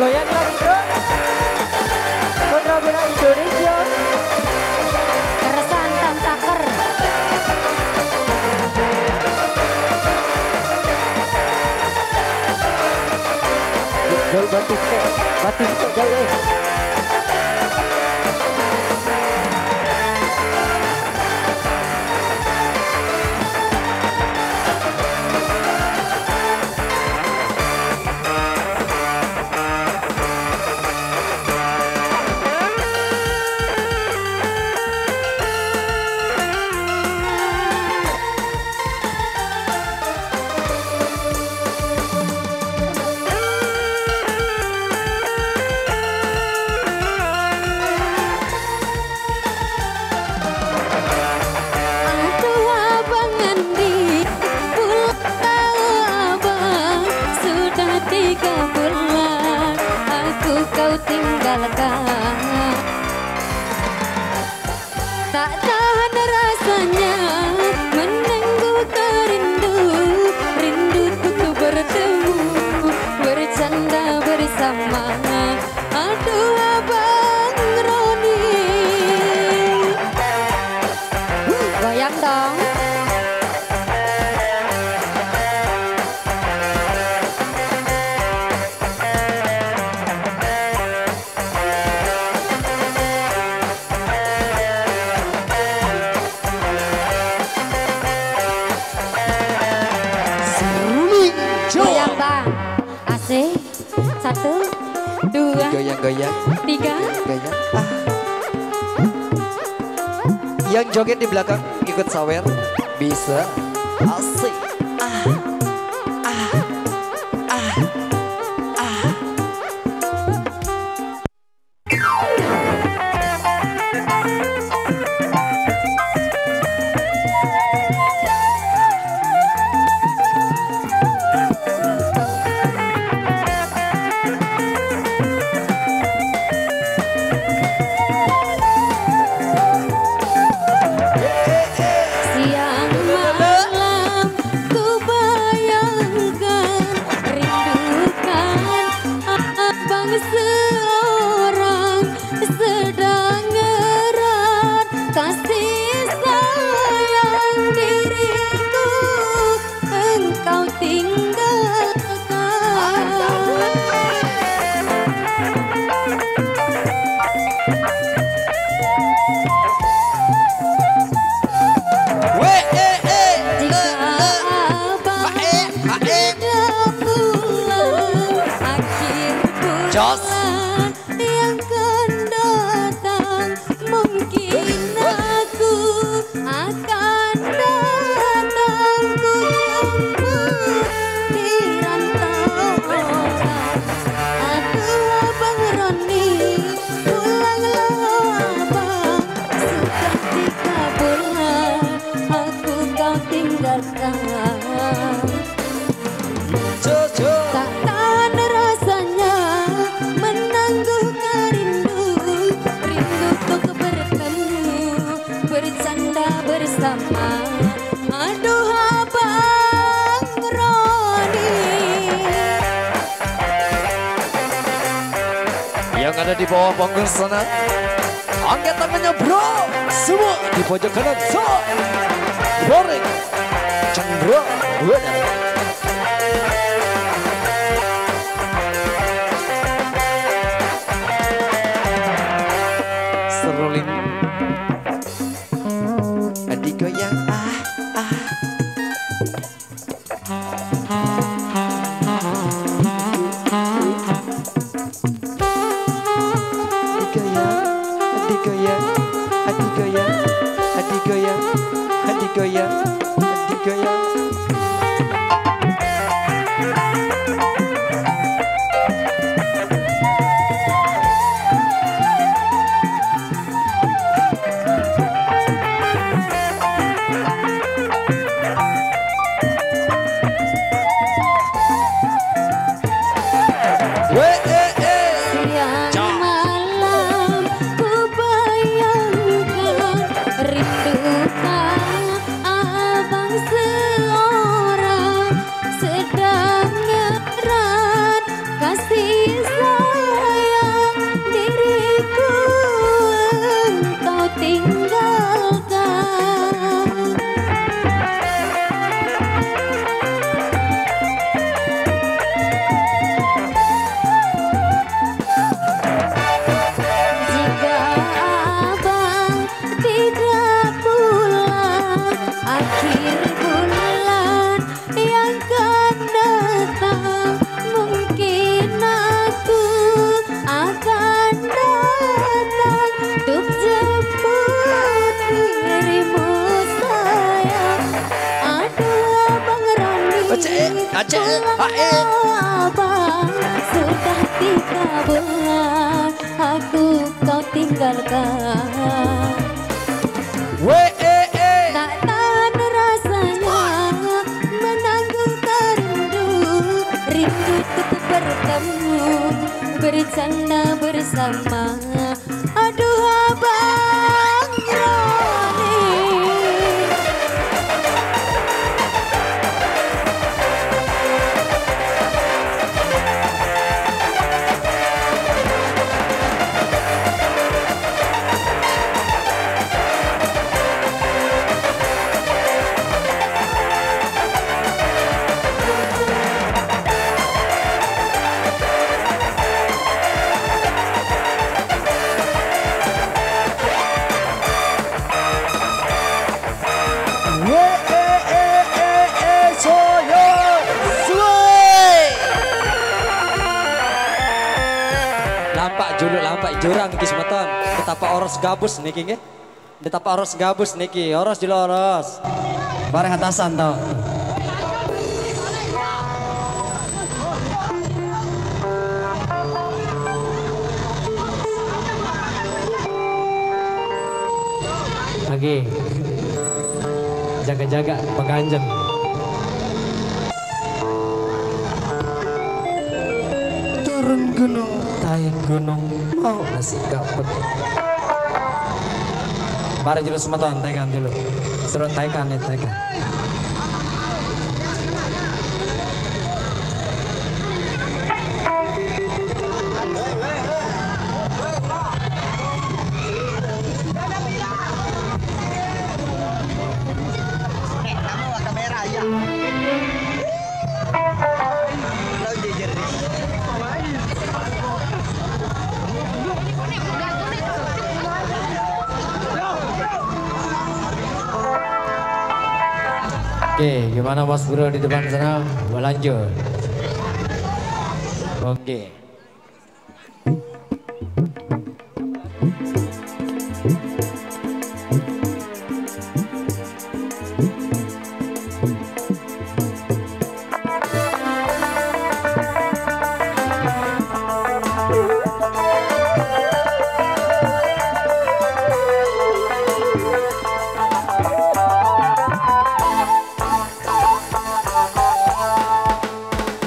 Goyang lagi bro. Putra Bina Indonesia. Keresan tantaker. Gol Batiste jauh. Kau tinggalkan, tak tahan rasanya menunggu kerindu, rindu untuk bertemu, bercanda bersama. Aduh abang Roni, goyang dong. Goyang bang, asik. 1, 2, Goyang-goyang. 3. Goyang. Yang joget di belakang ikut sawer bisa. Asik. Seorang sedang erat kasih sayang diriku, engkau tinggalkan. Jika abang tidak pulang, akhir bulan yang akan datang, mungkin aku akan datang, ku jemput di rantauan. Aduh abang Roni, pulanglah abang, sudah 3 bulan aku kau tinggalkan. Tak tahan rasanya menangguhkan rindu, rindu untuk bertemu, bercanda bersama. Aduh abang Roni. Yang ada di bawah panggung sana, angkat tangannya bro. Semua di pojok kanan. So, Boring Chandra Buana. Seruling adik goyang adik goyang, adik goyang, adik goyang, adik goyang, Aceh, Abang, sudah 3 bulan aku kau tinggalkan. Tak tahan rasanya menanggung kerindu, rindu untuk bertemu, bercanda bersama. Aduh abang Roni. Lampak jurang niki semeton. Betapa oros gabus niki nggih. Betapa oros gabus niki, oros diloros. Bareng atasan tau. Lagi jaga-jaga penganjeng. Turun gunung, Tayang gunung mau nasi kapet. bareng dulu semeton, tekan dulu. Suruh taikan nih taikan. Oke, gimana Mas Bro di depan sana? Lanjut. Oke.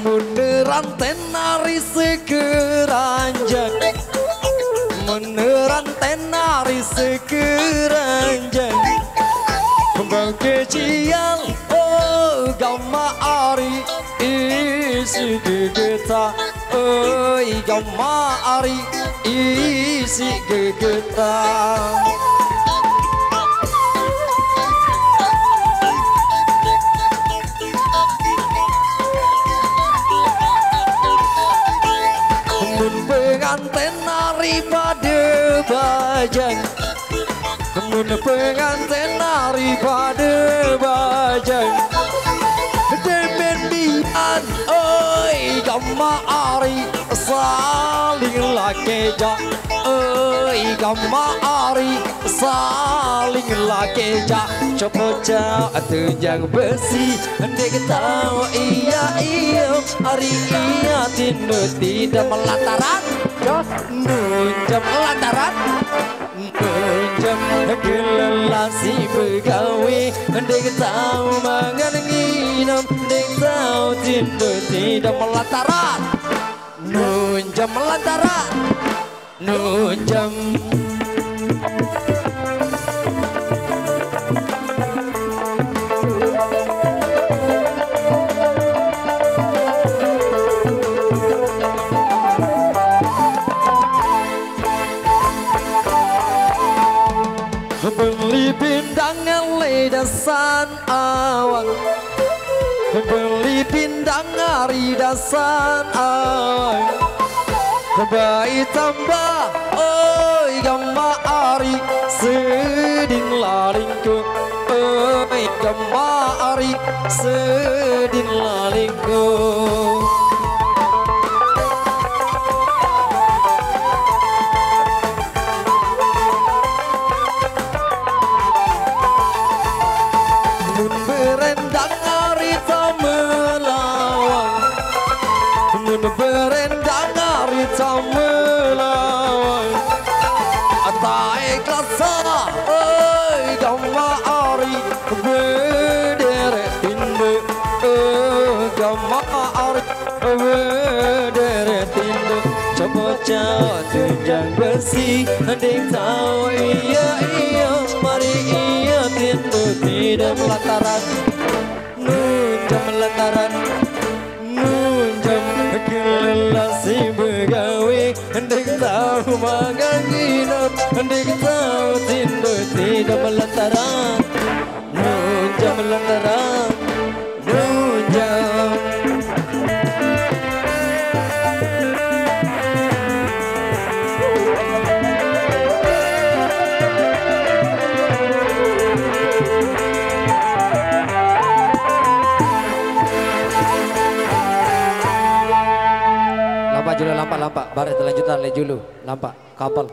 Beneran tenari sekeranjang, beneran tenari sekeranjang. Bangkecial oh gama ari isi gegeta, oi gama ari isi gegeta. Pengantin nari pada bajang, mun pengantin nari pada bajang. Demen dian oi gama ari saling lakeja, oi gama ari saling lakeja. Copoca tunjang besi, ndek tahu iya hari iya tindu tidak melantaran, nunjam melantaran, nunjam gelelasi begawe, ndek tahu mangan nginam, ndek tahu tindu tidak melantaran, nunjam melantaran, nunjam. Beli pindangan ledasan awang, beli pindang hari dasan awang. Baik tambah oi gama ari sedin lalingku, oi gama ari sedin lalingku. Berendang hari tak maar Bederetindo coba jauh tunjang besi Ding tahu iya mari iya tindo tidak melataran Nunjam melataran Nunjam kelelasi begawi Ding tahu magang inap Ding tahu tindo tidak melataran Nunjam melataran Nunjam Lampak julu lampak baret lanjutan le julu lampak kapal